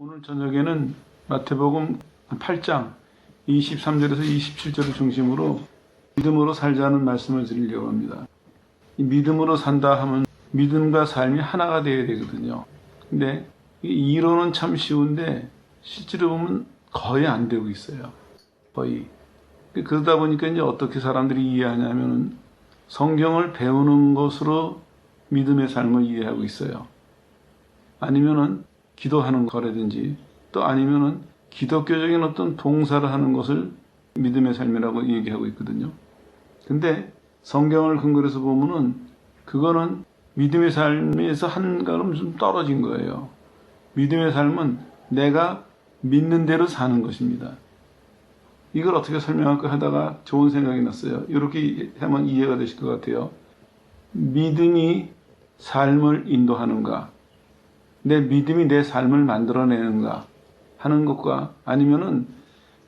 오늘 저녁에는 마태복음 8장 23절에서 27절을 중심으로 믿음으로 살자는 말씀을 드리려고 합니다. 이 믿음으로 산다 하면 믿음과 삶이 하나가 되어야 되거든요. 근데 이 이론은 참 쉬운데 실제로 보면 거의 안 되고 있어요. 거의. 그러다 보니까 이제 어떻게 사람들이 이해하냐면은 성경을 배우는 것으로 믿음의 삶을 이해하고 있어요. 아니면은 기도하는 거라든지 또 아니면은 기독교적인 어떤 봉사를 하는 것을 믿음의 삶이라고 얘기하고 있거든요. 근데 성경을 근거로 해서 보면은 그거는 믿음의 삶에서 한 걸음 좀 떨어진 거예요. 믿음의 삶은 내가 믿는 대로 사는 것입니다. 이걸 어떻게 설명할까 하다가 좋은 생각이 났어요. 이렇게 하면 이해가 되실 것 같아요. 믿음이 삶을 인도하는가? 내 믿음이 내 삶을 만들어내는가 하는 것과 아니면은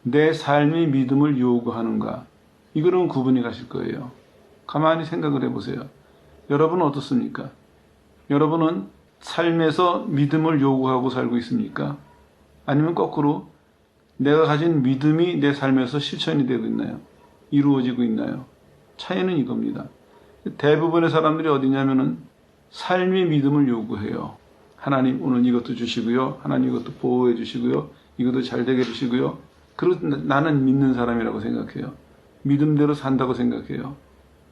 내 삶이 믿음을 요구하는가, 이거는 구분이 가실 거예요. 가만히 생각을 해보세요. 여러분은 어떻습니까? 여러분은 삶에서 믿음을 요구하고 살고 있습니까? 아니면 거꾸로 내가 가진 믿음이 내 삶에서 실천이 되고 있나요? 이루어지고 있나요? 차이는 이겁니다. 대부분의 사람들이 어디냐면은 삶이 믿음을 요구해요. 하나님 오늘 이것도 주시고요. 하나님 이것도 보호해 주시고요. 이것도 잘 되게 해주시고요. 나는 믿는 사람이라고 생각해요. 믿음대로 산다고 생각해요.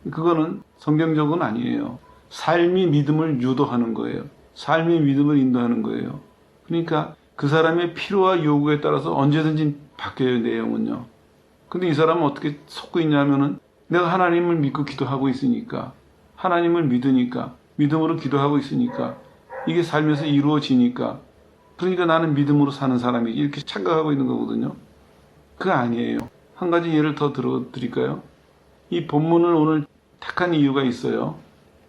그거는 성경적은 아니에요. 삶이 믿음을 유도하는 거예요. 삶이 믿음을 인도하는 거예요. 그러니까 그 사람의 필요와 요구에 따라서 언제든지 바뀌어요, 내용은요. 근데 이 사람은 어떻게 속고 있냐면은 내가 하나님을 믿고 기도하고 있으니까, 하나님을 믿으니까, 믿음으로 기도하고 있으니까 이게 삶에서 이루어지니까, 그러니까 나는 믿음으로 사는 사람이 이렇게 착각하고 있는 거거든요. 그거 아니에요. 한 가지 예를 더 들어드릴까요? 이 본문을 오늘 택한 이유가 있어요.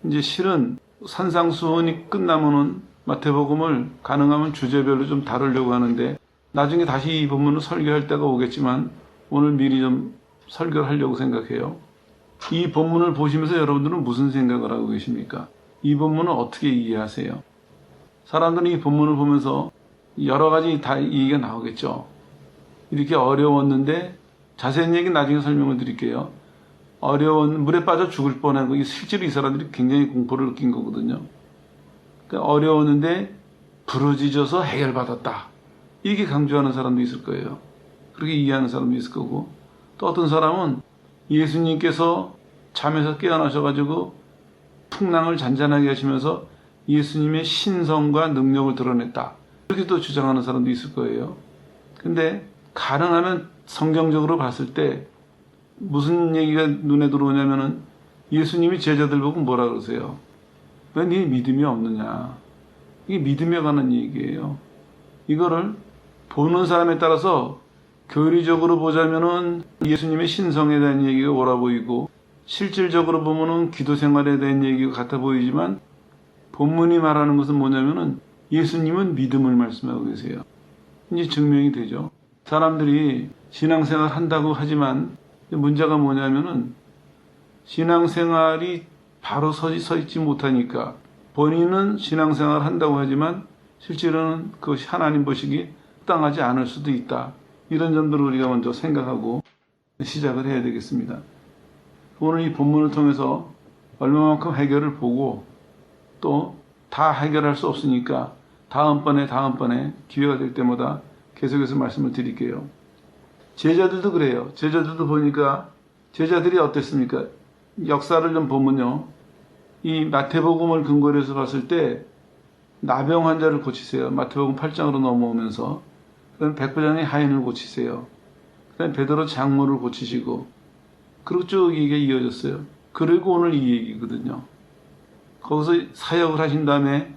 이제 실은 산상수훈이 끝나면은 마태복음을 가능하면 주제별로 좀 다루려고 하는데 나중에 다시 이 본문을 설교할 때가 오겠지만 오늘 미리 좀 설교를 하려고 생각해요. 이 본문을 보시면서 여러분들은 무슨 생각을 하고 계십니까? 이 본문을 어떻게 이해하세요? 사람들은 이 본문을 보면서 여러 가지 다 얘기가 나오겠죠. 이렇게 어려웠는데, 자세한 얘기는 나중에 설명을 드릴게요. 물에 빠져 죽을 뻔하고, 실제로 이 사람들이 굉장히 공포를 느낀 거거든요. 그러니까 어려웠는데 부르짖어서 해결받았다, 이렇게 강조하는 사람도 있을 거예요. 그렇게 이해하는 사람도 있을 거고, 또 어떤 사람은 예수님께서 잠에서 깨어나셔가지고 풍랑을 잔잔하게 하시면서 예수님의 신성과 능력을 드러냈다, 이렇게 또 주장하는 사람도 있을 거예요. 근데 가능하면 성경적으로 봤을 때 무슨 얘기가 눈에 들어오냐면은 예수님이 제자들 보고 뭐라 그러세요? 왜 네 믿음이 없느냐? 이게 믿음에 관한 얘기예요. 이거를 보는 사람에 따라서 교리적으로 보자면은 예수님의 신성에 대한 얘기가 옳아 보이고, 실질적으로 보면은 기도 생활에 대한 얘기가 같아 보이지만, 본문이 말하는 것은 뭐냐면은 예수님은 믿음을 말씀하고 계세요. 이제 증명이 되죠. 사람들이 신앙생활 한다고 하지만 문제가 뭐냐면은 신앙생활이 바로 서 있지 못하니까, 본인은 신앙생활 한다고 하지만 실제로는 그것이 하나님 보시기에 합당하지 않을 수도 있다. 이런 점들을 우리가 먼저 생각하고 시작을 해야 되겠습니다. 오늘 이 본문을 통해서 얼마만큼 해결을 보고, 또 다 해결할 수 없으니까 다음번에 기회가 될 때마다 계속해서 말씀을 드릴게요. 제자들도 그래요. 제자들도 보니까 제자들이 어땠습니까? 역사를 좀 보면요, 이 마태복음을 근거로 해서 봤을 때 나병 환자를 고치세요. 마태복음 8장으로 넘어오면서. 그다음에 백부장의 하인을 고치세요. 그다음에 베드로 장모를 고치시고, 그리고 쭉 얘기가 이어졌어요. 그리고 오늘 이 얘기거든요. 거기서 사역을 하신 다음에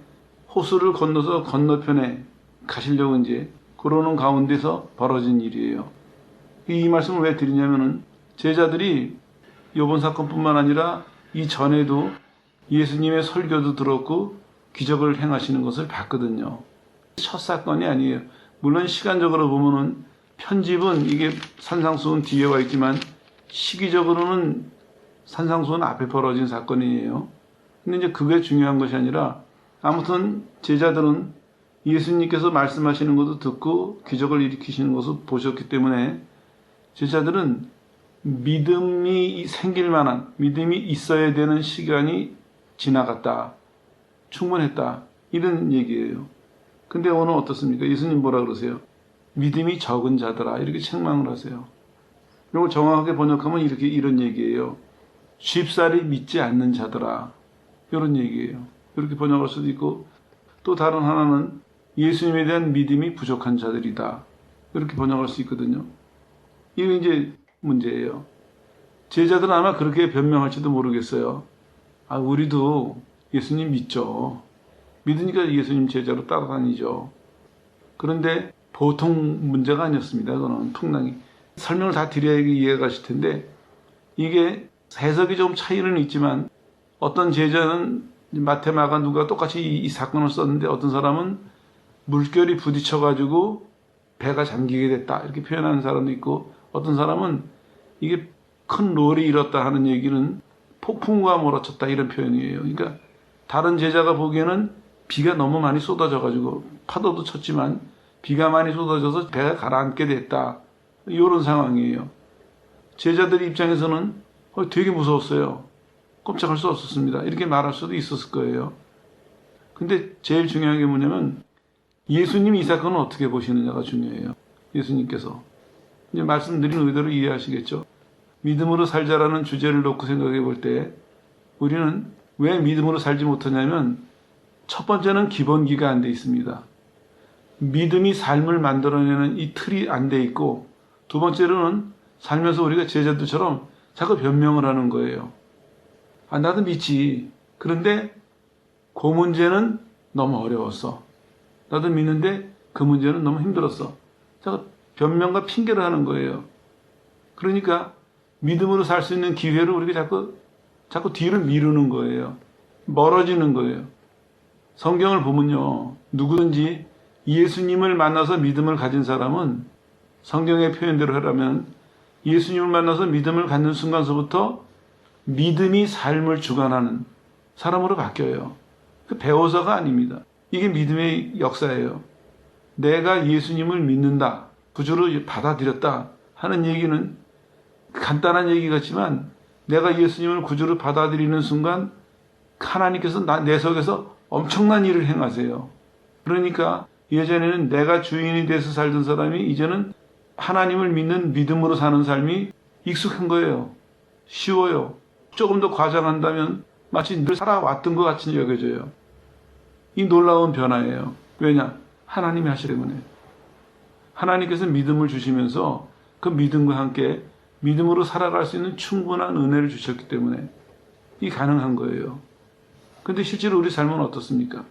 호수를 건너서 건너편에 가시려고 이제 그러는 가운데서 벌어진 일이에요. 이 말씀을 왜 드리냐면은 제자들이 이번 사건뿐만 아니라 이전에도 예수님의 설교도 들었고 기적을 행하시는 것을 봤거든요. 첫 사건이 아니에요. 물론 시간적으로 보면은 편집은 이게 산상수훈 뒤에 와 있지만 시기적으로는 산상수훈 앞에 벌어진 사건이에요. 근데 이제 그게 중요한 것이 아니라, 아무튼 제자들은 예수님께서 말씀하시는 것도 듣고 기적을 일으키시는 것을 보셨기 때문에 제자들은 믿음이 생길 만한, 믿음이 있어야 되는 시간이 지나갔다. 충분했다. 이런 얘기예요. 근데 오늘 어떻습니까? 예수님 뭐라 그러세요? 믿음이 적은 자들아. 이렇게 책망을 하세요. 이걸 정확하게 번역하면 이런 얘기예요. 쉽사리 믿지 않는 자들아. 이런 얘기예요. 이렇게 번역할 수도 있고, 또 다른 하나는 예수님에 대한 믿음이 부족한 자들이다. 이렇게 번역할 수 있거든요. 이게 이제 문제예요. 제자들은 아마 그렇게 변명할지도 모르겠어요. 아, 우리도 예수님 믿죠. 믿으니까 예수님 제자로 따라다니죠. 그런데 보통 문제가 아니었습니다. 그거는 풍랑이. 설명을 다 드려야 이해가 가실 텐데, 이게 해석이 좀 차이는 있지만, 어떤 제자는 마태, 마가, 누가 똑같이 이 사건을 썼는데, 어떤 사람은 물결이 부딪혀가지고 배가 잠기게 됐다. 이렇게 표현하는 사람도 있고, 어떤 사람은 이게 큰 롤이 일었다 하는 얘기는 폭풍과 몰아쳤다 이런 표현이에요. 그러니까 다른 제자가 보기에는 비가 너무 많이 쏟아져가지고 파도도 쳤지만 비가 많이 쏟아져서 배가 가라앉게 됐다. 이런 상황이에요. 제자들 입장에서는 되게 무서웠어요. 꼼짝할 수 없었습니다. 이렇게 말할 수도 있었을 거예요. 근데 제일 중요한 게 뭐냐면 예수님이 이 사건을 어떻게 보시느냐가 중요해요. 예수님께서. 이제 말씀드린 의도로 이해하시겠죠? 믿음으로 살자라는 주제를 놓고 생각해 볼 때 우리는 왜 믿음으로 살지 못하냐면 첫 번째는 기본기가 안 돼 있습니다. 믿음이 삶을 만들어내는 이 틀이 안 돼 있고 두 번째로는 살면서 우리가 제자들처럼 자꾸 변명을 하는 거예요. 아, 나도 믿지. 그런데 그 문제는 너무 어려웠어. 나도 믿는데 그 문제는 너무 힘들었어. 자꾸 변명과 핑계를 하는 거예요. 그러니까 믿음으로 살 수 있는 기회를 우리가 자꾸 뒤로 미루는 거예요. 멀어지는 거예요. 성경을 보면요. 누구든지 예수님을 만나서 믿음을 가진 사람은 성경의 표현대로 하라면 예수님을 만나서 믿음을 갖는 순간서부터 믿음이 삶을 주관하는 사람으로 바뀌어요. 배워서가 아닙니다. 이게 믿음의 역사예요. 내가 예수님을 믿는다. 구주로 받아들였다 하는 얘기는 간단한 얘기 같지만 내가 예수님을 구주로 받아들이는 순간 하나님께서 내 속에서 엄청난 일을 행하세요. 그러니까 예전에는 내가 주인이 돼서 살던 사람이 이제는 하나님을 믿는 믿음으로 사는 삶이 익숙한 거예요. 쉬워요. 조금 더 과장한다면 마치 늘 살아왔던 것 같이 여겨져요. 이 놀라운 변화예요. 왜냐? 하나님이 하시기 때문에. 하나님께서 믿음을 주시면서 그 믿음과 함께 믿음으로 살아갈 수 있는 충분한 은혜를 주셨기 때문에 이 가능한 거예요. 근데 실제로 우리 삶은 어떻습니까?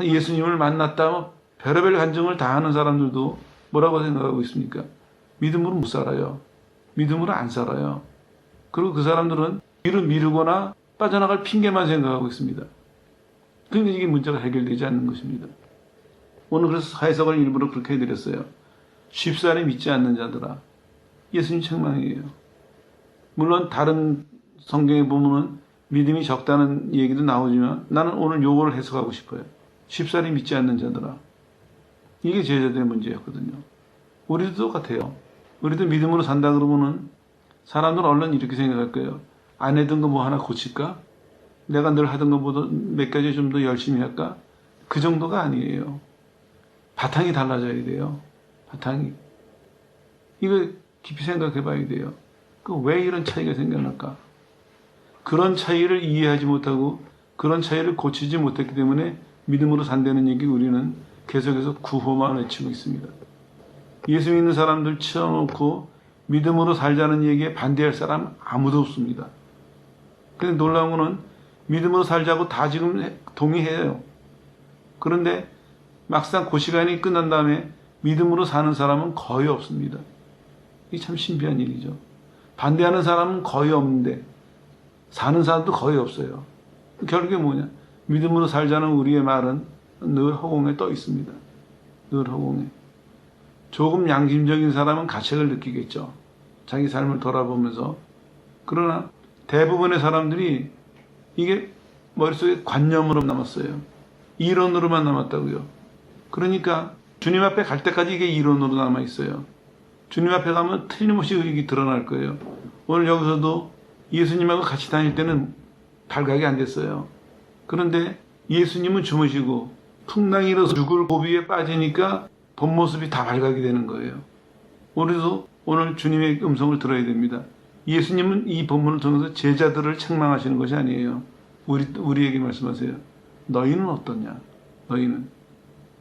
예수님을 만났다 별의별 간증을 다 하는 사람들도 뭐라고 생각하고 있습니까? 믿음으로 못 살아요. 믿음으로 안 살아요. 그리고 그 사람들은 뒤로 미루거나 빠져나갈 핑계만 생각하고 있습니다. 그러니까 이게 문제가 해결되지 않는 것입니다. 오늘 그래서 해석을 일부러 그렇게 해드렸어요. 쉽사리 믿지 않는 자들아. 예수님 책망이에요. 물론 다른 성경에 보면은 믿음이 적다는 얘기도 나오지만 나는 오늘 요거를 해석하고 싶어요. 쉽사리 믿지 않는 자들아. 이게 제자들의 문제였거든요. 우리도 똑같아요. 우리도 믿음으로 산다 그러면은 사람들은 얼른 이렇게 생각할 거예요. 안 했던 거 뭐 하나 고칠까? 내가 늘 하던 것보다 몇 가지 좀 더 열심히 할까? 그 정도가 아니에요. 바탕이 달라져야 돼요. 바탕이. 이거 깊이 생각해 봐야 돼요. 왜 이런 차이가 생겨날까? 그런 차이를 이해하지 못하고 그런 차이를 고치지 못했기 때문에 믿음으로 산다는 얘기 우리는 계속해서 구호만 외치고 있습니다. 예수 믿는 사람들 치워놓고 믿음으로 살자는 얘기에 반대할 사람 아무도 없습니다. 근데 놀라운 거는 믿음으로 살자고 다 지금 동의해요. 그런데 막상 그 시간이 끝난 다음에 믿음으로 사는 사람은 거의 없습니다. 이게 참 신비한 일이죠. 반대하는 사람은 거의 없는데 사는 사람도 거의 없어요. 결국에 뭐냐? 믿음으로 살자는 우리의 말은 늘 허공에 떠 있습니다. 늘 허공에. 조금 양심적인 사람은 가책을 느끼겠죠. 자기 삶을 돌아보면서. 그러나 대부분의 사람들이 이게 머릿속에 관념으로 남았어요. 이론으로만 남았다고요. 그러니까 주님 앞에 갈 때까지 이게 이론으로 남아 있어요. 주님 앞에 가면 틀림없이 이게 드러날 거예요. 오늘 여기서도 예수님하고 같이 다닐 때는 발각이 안 됐어요. 그런데 예수님은 주무시고 풍랑이 일어서 죽을 고비에 빠지니까 본 모습이 다 발각이 되는 거예요. 우리도 오늘 주님의 음성을 들어야 됩니다. 예수님은 이 본문을 통해서 제자들을 책망하시는 것이 아니에요. 우리에게 말씀하세요. 너희는 어떠냐?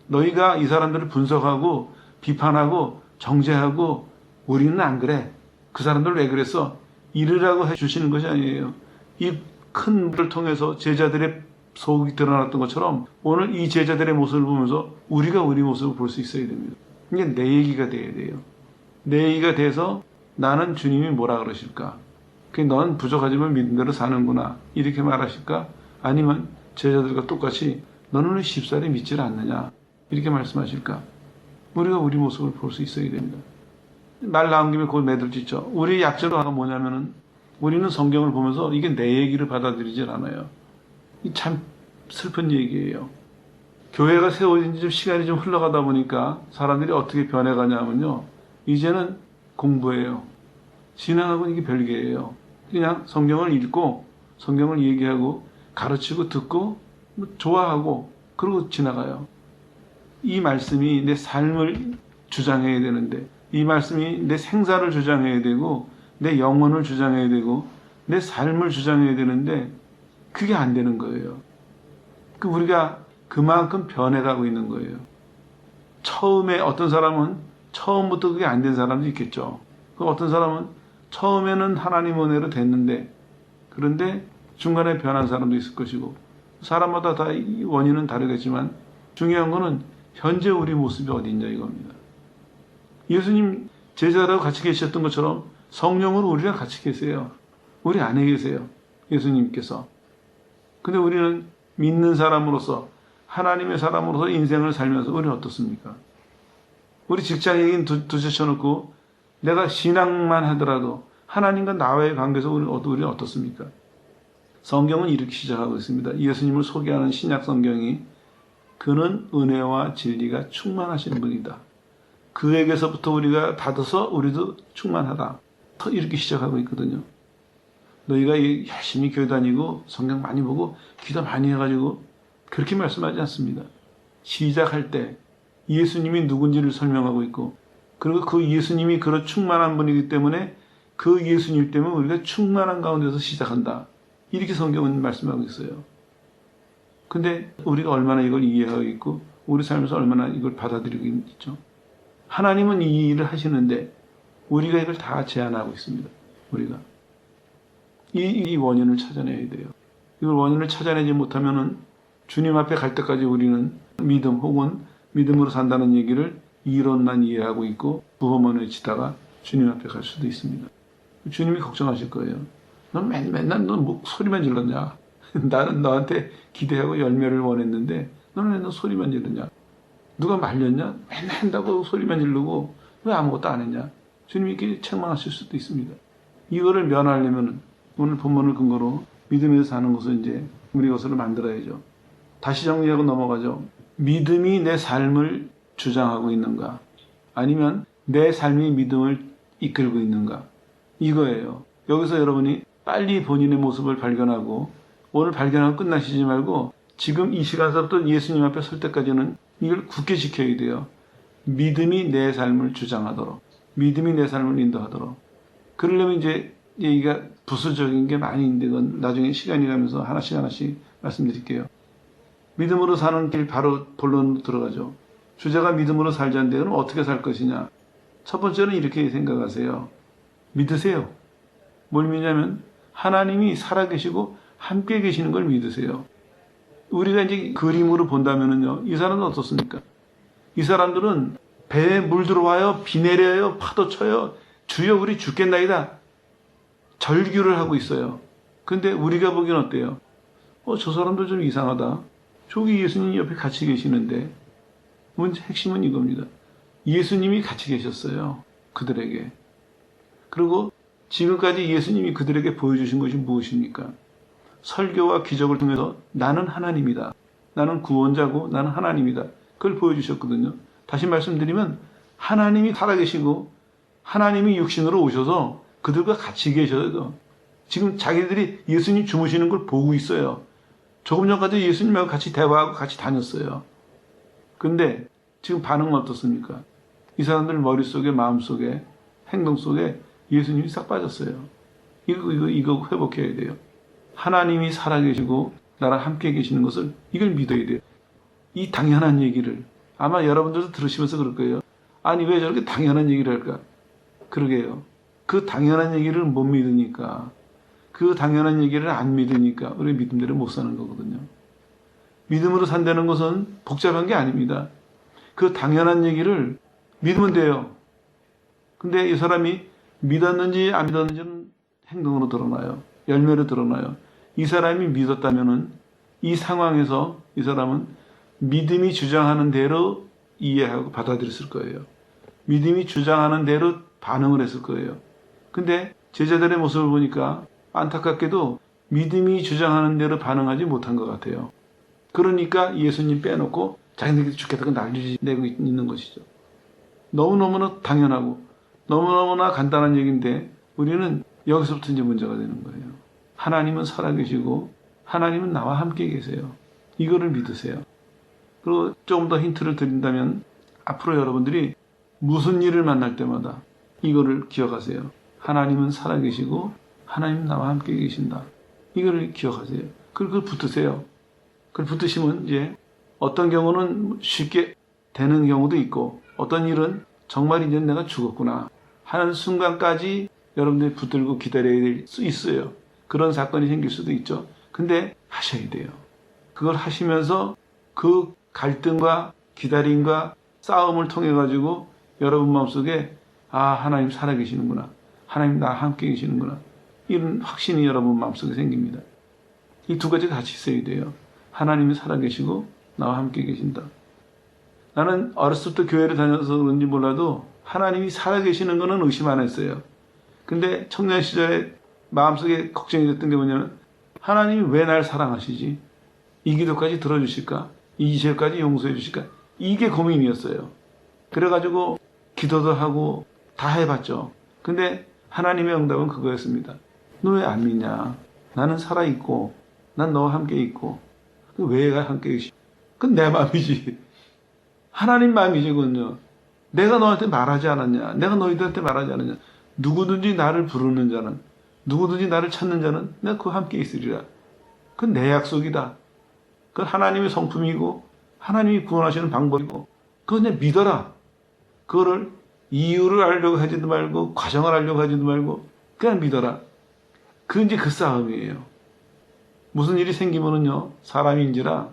너희가 이 사람들을 분석하고 비판하고 정죄하고 우리는 안 그래. 그 사람들 왜 그랬어? 이르라고 해주시는 것이 아니에요. 이 큰 물을 통해서 제자들의 속이 드러났던 것처럼 오늘 이 제자들의 모습을 보면서 우리가 우리 모습을 볼 수 있어야 됩니다. 이게 내 얘기가 돼야 돼요. 내 얘기가 돼서 나는 주님이 뭐라 그러실까? 넌 부족하지만 믿는 대로 사는구나. 이렇게 말하실까? 아니면 제자들과 똑같이 너는 왜 쉽사리 믿질 않느냐? 이렇게 말씀하실까? 우리가 우리 모습을 볼 수 있어야 됩니다. 말 나온 김에 그걸 매듭짓죠. 우리의 약점은 뭐냐면은 우리는 성경을 보면서 이게 내 얘기를 받아들이질 않아요. 참 슬픈 얘기예요. 교회가 세워진 지 좀 시간이 좀 흘러가다 보니까 사람들이 어떻게 변해가냐면요. 이제는 공부예요. 신앙하고는 이게 별개예요. 그냥 성경을 읽고 성경을 얘기하고 가르치고 듣고 좋아하고 그러고 지나가요. 이 말씀이 내 삶을 주장해야 되는데 이 말씀이 내 생사를 주장해야 되고 내 영혼을 주장해야 되고 내 삶을 주장해야 되는데 그게 안 되는 거예요. 우리가 그만큼 변해가고 있는 거예요. 처음에 어떤 사람은 처음부터 그게 안 된 사람도 있겠죠. 어떤 사람은 처음에는 하나님 은혜로 됐는데 그런데 중간에 변한 사람도 있을 것이고 사람마다 다 원인은 다르겠지만 중요한 거는 현재 우리 모습이 어디 있냐 이겁니다. 예수님 제자들하고 같이 계셨던 것처럼 성령으로 우리랑 같이 계세요. 우리 안에 계세요. 예수님께서. 근데 우리는 믿는 사람으로서 하나님의 사람으로서 인생을 살면서 우리는 어떻습니까? 우리 직장 얘기는 두제쳐놓고 내가 신앙만 하더라도 하나님과 나와의 관계에서 우리는 어떻습니까? 성경은 이렇게 시작하고 있습니다. 예수님을 소개하는 신약 성경이 그는 은혜와 진리가 충만하신 분이다. 그에게서부터 우리가 받아서 우리도 충만하다. 이렇게 시작하고 있거든요. 너희가 열심히 교회 다니고 성경 많이 보고 기도 많이 해가지고 그렇게 말씀하지 않습니다. 시작할 때 예수님이 누군지를 설명하고 있고 그리고 그 예수님이 그런 충만한 분이기 때문에 그 예수님 때문에 우리가 충만한 가운데서 시작한다. 이렇게 성경은 말씀하고 있어요. 근데 우리가 얼마나 이걸 이해하고 있고 우리 삶에서 얼마나 이걸 받아들이고 있죠. 하나님은 이 일을 하시는데 우리가 이걸 다 제한하고 있습니다. 우리가. 이 원인을 찾아내야 돼요. 이걸 원인을 찾아내지 못하면은 주님 앞에 갈 때까지 우리는 믿음 혹은 믿음으로 산다는 얘기를 이론만 이해하고 있고 부호만 외치다가 주님 앞에 갈 수도 있습니다. 주님이 걱정하실 거예요. 넌 맨날 너 뭐 소리만 질렀냐? 나는 너한테 기대하고 열매를 원했는데 너는 맨날 소리만 질렀냐? 누가 말렸냐? 맨날 한다고 소리만 지르고 왜 아무것도 안 했냐? 주님이 이렇게 책망하실 수도 있습니다. 이거를 면하려면 오늘 본문을 근거로 믿음에서 사는 것을 이제 우리 것으로 만들어야죠. 다시 정리하고 넘어가죠. 믿음이 내 삶을 주장하고 있는가? 아니면 내 삶이 믿음을 이끌고 있는가? 이거예요. 여기서 여러분이 빨리 본인의 모습을 발견하고 오늘 발견하고 끝나시지 말고 지금 이 시간서부터 예수님 앞에 설 때까지는 이걸 굳게 지켜야 돼요. 믿음이 내 삶을 주장하도록. 믿음이 내 삶을 인도하도록. 그러려면 이제 얘기가 부수적인 게 많이 있는데 그건 나중에 시간이 가면서 하나씩 말씀드릴게요. 믿음으로 사는 길 바로 본론으로 들어가죠. 주제가 믿음으로 살자는데 그럼 어떻게 살 것이냐. 첫 번째는 이렇게 생각하세요. 믿으세요. 뭘 믿냐면 하나님이 살아계시고 함께 계시는 걸 믿으세요. 우리가 이제 그림으로 본다면은요. 이 사람은 어떻습니까? 이 사람들은 배에 물 들어와요. 비 내려요. 파도 쳐요. 주여 우리 죽겠나이다. 절규를 하고 있어요. 근데 우리가 보기엔 어때요? 저 사람들 좀 이상하다. 저기 예수님 옆에 같이 계시는데 문제 핵심은 이겁니다. 예수님이 같이 계셨어요. 그들에게. 그리고 지금까지 예수님이 그들에게 보여주신 것이 무엇입니까? 설교와 기적을 통해서 나는 하나님이다. 나는 구원자고 나는 하나님이다. 그걸 보여주셨거든요. 다시 말씀드리면 하나님이 살아계시고 하나님이 육신으로 오셔서 그들과 같이 계셔요. 지금 자기들이 예수님 주무시는 걸 보고 있어요. 조금 전까지 예수님하고 같이 대화하고 같이 다녔어요. 근데 지금 반응은 어떻습니까? 이 사람들 머릿속에, 마음속에, 행동 속에 예수님이 싹 빠졌어요. 이거 회복해야 돼요. 하나님이 살아계시고 나랑 함께 계시는 것을 이걸 믿어야 돼요. 이 당연한 얘기를 아마 여러분들도 들으시면서 그럴 거예요. 아니 왜 저렇게 당연한 얘기를 할까? 그러게요. 그 당연한 얘기를 못 믿으니까, 그 당연한 얘기를 안 믿으니까 우리 믿음대로 못 사는 거거든요. 믿음으로 산다는 것은 복잡한 게 아닙니다. 그 당연한 얘기를 믿으면 돼요. 근데 이 사람이 믿었는지 안 믿었는지는 행동으로 드러나요. 열매로 드러나요. 이 사람이 믿었다면은 이 상황에서 이 사람은 믿음이 주장하는 대로 이해하고 받아들였을 거예요. 믿음이 주장하는 대로 반응을 했을 거예요. 근데 제자들의 모습을 보니까 안타깝게도 믿음이 주장하는 대로 반응하지 못한 것 같아요. 그러니까 예수님 빼놓고 자기들끼리 죽겠다고 난리 내고 있는 것이죠. 너무너무나 당연하고 너무너무나 간단한 얘기인데 우리는 여기서부터 이제 문제가 되는 거예요. 하나님은 살아계시고 하나님은 나와 함께 계세요. 이거를 믿으세요. 그리고 조금 더 힌트를 드린다면 앞으로 여러분들이 무슨 일을 만날 때마다 이거를 기억하세요. 하나님은 살아계시고 하나님은 나와 함께 계신다. 이거를 기억하세요. 그걸 붙으세요. 그걸 붙으시면 이제 어떤 경우는 쉽게 되는 경우도 있고 어떤 일은 정말 이제 내가 죽었구나 하는 순간까지 여러분들이 붙들고 기다려야 될 수 있어요. 그런 사건이 생길 수도 있죠. 근데 하셔야 돼요. 그걸 하시면서 그 갈등과 기다림과 싸움을 통해 가지고 여러분 마음속에 하나님 살아계시는구나. 하나님 나와 함께 계시는구나. 이런 확신이 여러분 마음속에 생깁니다. 이 두 가지가 같이 있어야 돼요. 하나님이 살아계시고 나와 함께 계신다. 나는 어렸을 때 교회를 다녀서 그런지 몰라도 하나님이 살아계시는 거는 의심 안 했어요. 근데 청년 시절에 마음속에 걱정이 됐던 게 뭐냐면 하나님이 왜 날 사랑하시지? 이 기도까지 들어주실까? 이 죄까지 용서해 주실까? 이게 고민이었어요. 그래가지고 기도도 하고 다 해봤죠. 근데 하나님의 응답은 그거였습니다. 너 왜 안 믿냐? 나는 살아있고 난 너와 함께 있고 왜 함께 계시? 그건 내 마음이지. 하나님 마음이지군요. 내가 너한테 말하지 않았냐? 내가 너희들한테 말하지 않았냐? 누구든지 나를 부르는 자는 누구든지 나를 찾는 자는 내가 그와 함께 있으리라. 그건 내 약속이다. 그건 하나님의 성품이고 하나님이 구원하시는 방법이고 그건 그냥 믿어라. 그거를 이유를 알려고 하지도 말고 과정을 알려고 하지도 말고 그냥 믿어라. 그건 이제 그 싸움이에요. 무슨 일이 생기면은요 사람인지라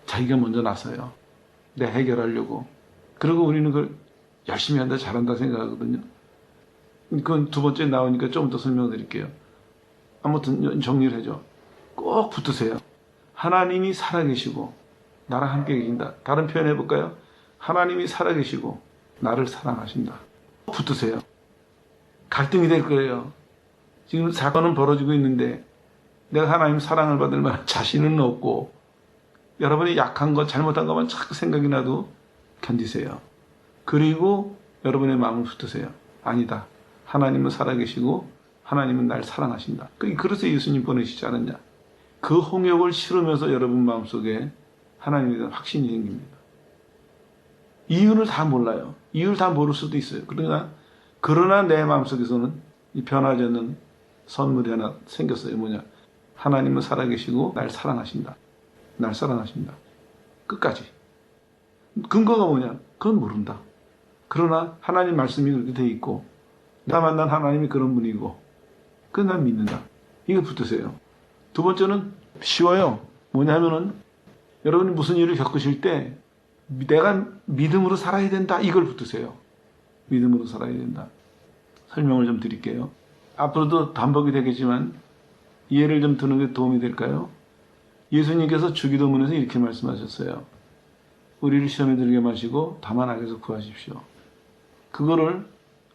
자기가 먼저 나서요. 내 해결하려고. 그리고 우리는 그걸 열심히 한다 잘한다 생각하거든요. 그건 두 번째 나오니까 조금 더 설명드릴게요. 아무튼 정리를 해줘. 꼭 붙으세요. 하나님이 살아계시고 나랑 함께 계신다. 다른 표현 해볼까요? 하나님이 살아계시고 나를 사랑하신다. 꼭 붙으세요. 갈등이 될 거예요. 지금 사건은 벌어지고 있는데 내가 하나님 사랑을 받을 만한 자신은 없고 여러분이 약한 것 잘못한 것만 자꾸 생각이 나도 견디세요. 그리고 여러분의 마음을 붙으세요. 아니다. 하나님은 살아계시고 하나님은 날 사랑하신다. 그래서 예수님 보내시지 않았냐. 그 홍역을 치르면서 여러분 마음속에 하나님에 대한 확신이 생깁니다. 이유를 다 몰라요. 이유를 다 모를 수도 있어요. 그러나 내 마음속에서는 이 변하지 않는 선물이 하나 생겼어요. 뭐냐. 하나님은 살아계시고 날 사랑하신다. 날 사랑하신다. 끝까지. 근거가 뭐냐. 그건 모른다. 그러나 하나님 말씀이 그렇게 돼 있고 나 만난 하나님이 그런 분이고 그건 난 믿는다. 이거 붙으세요. 두 번째는 쉬워요. 뭐냐면은 여러분이 무슨 일을 겪으실 때 내가 믿음으로 살아야 된다. 이걸 붙으세요. 믿음으로 살아야 된다. 설명을 좀 드릴게요. 앞으로도 반복이 되겠지만 이해를 좀 드는 게 도움이 될까요? 예수님께서 주기도문에서 이렇게 말씀하셨어요. 우리를 시험에 들게 마시고 다만 악에서 구하십시오. 그거를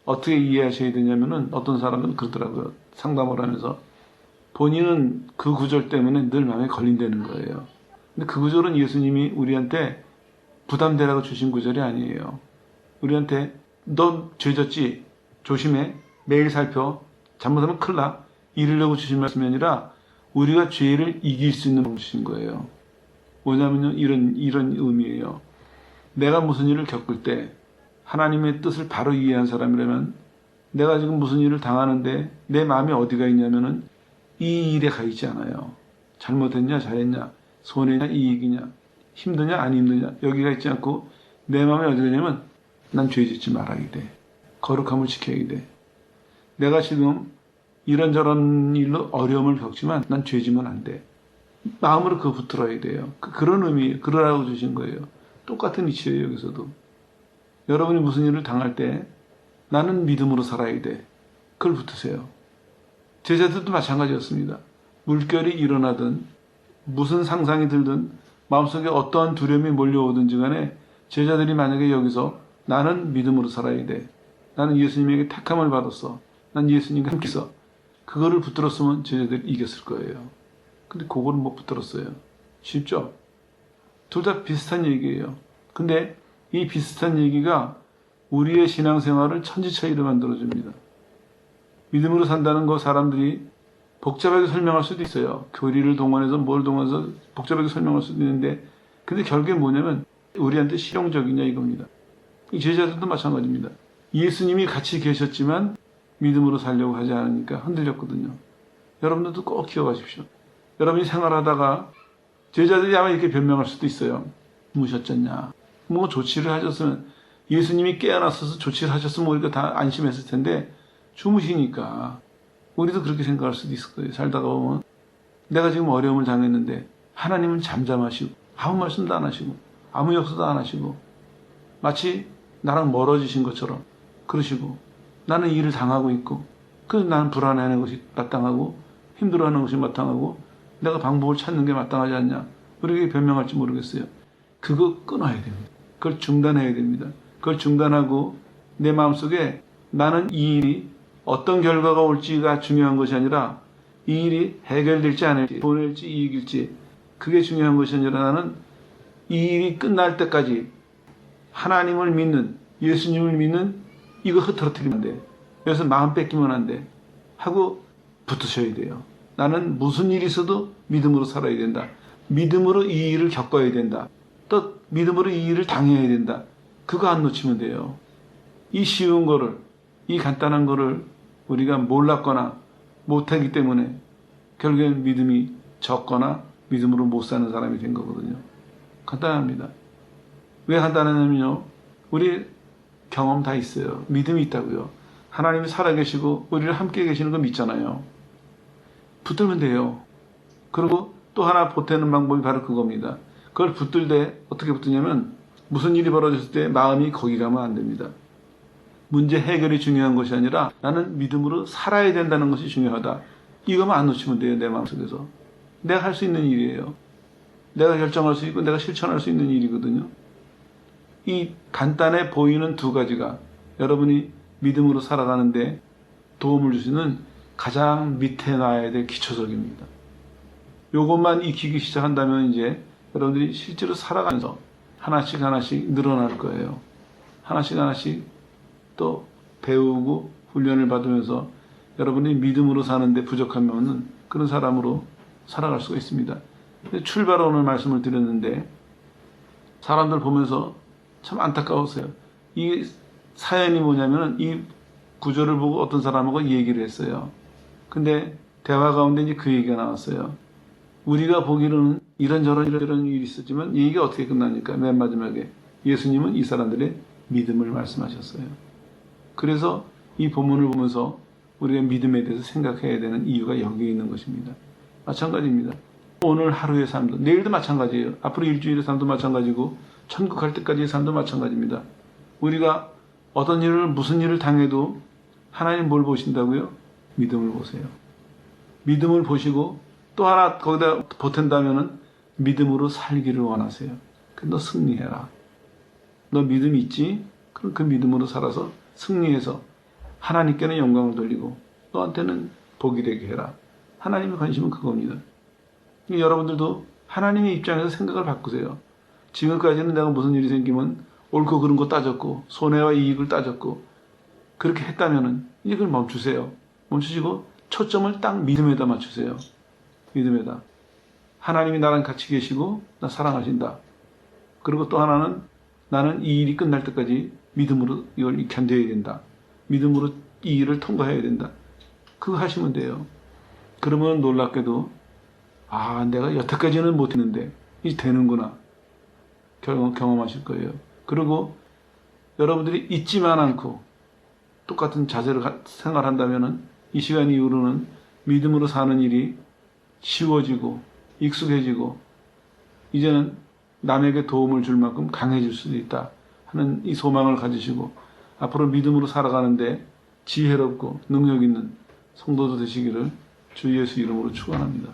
어떻게 이해하셔야 되냐면은 어떤 사람은 그러더라고요. 상담을 하면서 본인은 그 구절 때문에 늘 마음에 걸린다는 거예요. 근데 그 구절은 예수님이 우리한테 부담되라고 주신 구절이 아니에요. 우리한테 너 죄졌지? 조심해. 매일 살펴. 잘못하면 큰일 나. 이러려고 주신 말씀이 아니라 우리가 죄를 이길 수 있는 방법을 주신 거예요. 뭐냐면요, 이런 의미예요. 내가 무슨 일을 겪을 때 하나님의 뜻을 바로 이해한 사람이라면 내가 지금 무슨 일을 당하는데 내 마음이 어디가 있냐면은 이 일에 가 있지 않아요. 잘못했냐, 잘했냐, 손해냐, 이익이냐, 힘드냐, 안 힘드냐, 여기가 있지 않고 내 마음이 어디가 있냐면 난 죄 짓지 말아야 돼. 거룩함을 지켜야 돼. 내가 지금 이런저런 일로 어려움을 겪지만 난 죄 지면 안 돼. 마음으로 그거 붙들어야 돼요. 그런 의미, 그러라고 주신 거예요. 똑같은 이치예요, 여기서도. 여러분이 무슨 일을 당할 때 나는 믿음으로 살아야 돼. 그걸 붙으세요. 제자들도 마찬가지였습니다. 물결이 일어나든 무슨 상상이 들든 마음속에 어떠한 두려움이 몰려오든지 간에 제자들이 만약에 여기서 나는 믿음으로 살아야 돼. 나는 예수님에게 택함을 받았어. 난 예수님과 함께 있어. 그거를 붙들었으면 제자들이 이겼을 거예요. 근데 그거를 못 붙들었어요. 쉽죠? 둘 다 비슷한 얘기예요. 근데 이 비슷한 얘기가 우리의 신앙생활을 천지차이로 만들어줍니다. 믿음으로 산다는 거 사람들이 복잡하게 설명할 수도 있어요. 교리를 동원해서 뭘 동원해서 복잡하게 설명할 수도 있는데 근데 결국엔 뭐냐면 우리한테 실용적이냐 이겁니다. 이 제자들도 마찬가지입니다. 예수님이 같이 계셨지만 믿음으로 살려고 하지 않으니까 흔들렸거든요. 여러분들도 꼭 기억하십시오. 여러분이 생활하다가 제자들이 아마 이렇게 변명할 수도 있어요. 무셨잖냐. 뭐 조치를 하셨으면 예수님이 깨어났어서 조치를 하셨으면 우리가 다 안심했을 텐데 주무시니까 우리도 그렇게 생각할 수도 있을 거예요. 살다가 보면 내가 지금 어려움을 당했는데 하나님은 잠잠하시고 아무 말씀도 안 하시고 아무 역사도 안 하시고 마치 나랑 멀어지신 것처럼 그러시고 나는 일을 당하고 있고 나는 불안해하는 것이 마땅하고 힘들어하는 것이 마땅하고 내가 방법을 찾는 게 마땅하지 않냐. 우리에게 변명할지 모르겠어요. 그거 끊어야 됩니다. 그걸 중단해야 됩니다. 그걸 중단하고 내 마음속에 나는 이 일이 어떤 결과가 올지가 중요한 것이 아니라 이 일이 해결될지 안 할지 손해일지 이익일지 그게 중요한 것이 아니라 나는 이 일이 끝날 때까지 하나님을 믿는 예수님을 믿는 이거 흐트러뜨리면 안 돼. 그래서 마음 뺏기면 안 돼. 하고 붙으셔야 돼요. 나는 무슨 일이 있어도 믿음으로 살아야 된다. 믿음으로 이 일을 겪어야 된다. 또 믿음으로 이 일을 당해야 된다. 그거 안 놓치면 돼요. 이 쉬운 거를, 이 간단한 거를 우리가 몰랐거나 못하기 때문에 결국엔 믿음이 적거나 믿음으로 못 사는 사람이 된 거거든요. 간단합니다. 왜 간단하냐면요. 우리 경험 다 있어요. 믿음이 있다고요. 하나님이 살아계시고 우리를 함께 계시는 거 믿잖아요. 붙들면 돼요. 그리고 또 하나 보태는 방법이 바로 그겁니다. 그걸 붙들 때 어떻게 붙드냐면 무슨 일이 벌어졌을 때 마음이 거기 가면 안 됩니다. 문제 해결이 중요한 것이 아니라 나는 믿음으로 살아야 된다는 것이 중요하다. 이거만 안 놓치면 돼요. 내 마음속에서. 내가 할 수 있는 일이에요. 내가 결정할 수 있고 내가 실천할 수 있는 일이거든요. 이 간단해 보이는 두 가지가 여러분이 믿음으로 살아가는데 도움을 주시는 가장 밑에 놔야 될 기초적입니다. 요것만 익히기 시작한다면 이제 여러분들이 실제로 살아가면서 하나씩 하나씩 늘어날 거예요. 하나씩 하나씩 또 배우고 훈련을 받으면서 여러분이 믿음으로 사는데 부족하면은 그런 사람으로 살아갈 수가 있습니다. 출발 오늘 말씀을 드렸는데 사람들 보면서 참 안타까웠어요. 이 사연이 뭐냐면 이 구절을 보고 어떤 사람하고 얘기를 했어요. 근데 대화 가운데 이제 그 얘기가 나왔어요. 우리가 보기로는 이런저런 일이 있었지만 이 얘기가 어떻게 끝나니까 맨 마지막에 예수님은 이 사람들의 믿음을 말씀하셨어요. 그래서 이 본문을 보면서 우리가 믿음에 대해서 생각해야 되는 이유가 여기에 있는 것입니다. 마찬가지입니다. 오늘 하루의 삶도 내일도 마찬가지예요. 앞으로 일주일의 삶도 마찬가지고 천국 갈 때까지의 삶도 마찬가지입니다. 우리가 어떤 일을 무슨 일을 당해도 하나님 뭘 보신다고요? 믿음을 보세요. 믿음을 보시고 또 하나 거기다 보탠다면은 믿음으로 살기를 원하세요. 너 승리해라. 너 믿음 있지? 그럼 그 믿음으로 살아서 승리해서 하나님께는 영광을 돌리고 너한테는 복이 되게 해라. 하나님의 관심은 그겁니다. 여러분들도 하나님의 입장에서 생각을 바꾸세요. 지금까지는 내가 무슨 일이 생기면 옳고 그른 거 따졌고 손해와 이익을 따졌고 그렇게 했다면은 이제 그걸 멈추세요. 멈추시고 초점을 딱 믿음에다 맞추세요. 믿음에다. 하나님이 나랑 같이 계시고 나 사랑하신다. 그리고 또 하나는 나는 이 일이 끝날 때까지 믿음으로 이걸 견뎌야 된다. 믿음으로 이 일을 통과해야 된다. 그거 하시면 돼요. 그러면 놀랍게도 아, 내가 여태까지는 못했는데 이제 되는구나. 경험하실 거예요. 그리고 여러분들이 잊지만 않고 똑같은 자세로 생활한다면 이 시간 이후로는 믿음으로 사는 일이 쉬워지고 익숙해지고 이제는 남에게 도움을 줄 만큼 강해질 수도 있다 하는 이 소망을 가지시고 앞으로 믿음으로 살아가는데 지혜롭고 능력 있는 성도도 되시기를 주 예수 이름으로 축원합니다.